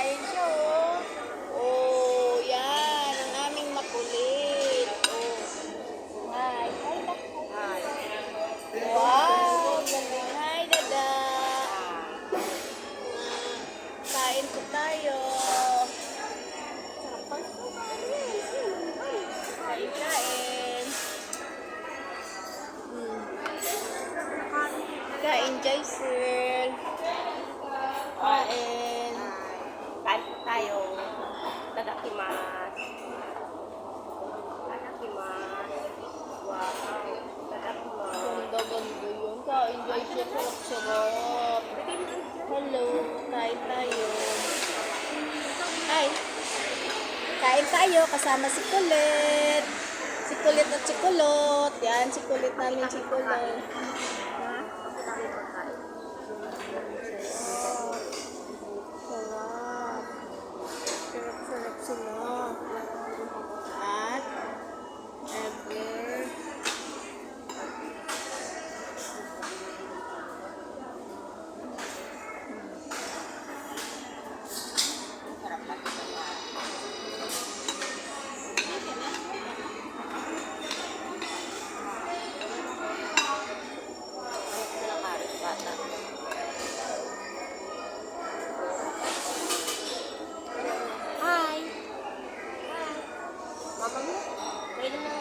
Kain siya, oh. Oh, yan. Ang aming makulit. Oh. Hi. Hi, Dada. Hi. Wow, galing. Hi, Dada. Kain po tayo. Kain, kain. Kain, Jaisel. Kain. Kain po tayo. Tadakimasu. Tadakimasu. Wow. Tadakimasu. Ganda-ganda yun. Kain, Jaisel. Sarap-sarap. Hello. Kain tayo. Hi. Kain tayo kasama si Kulit. Si Kulit at si Kulot. Yan, si Kulit namin si Kulot.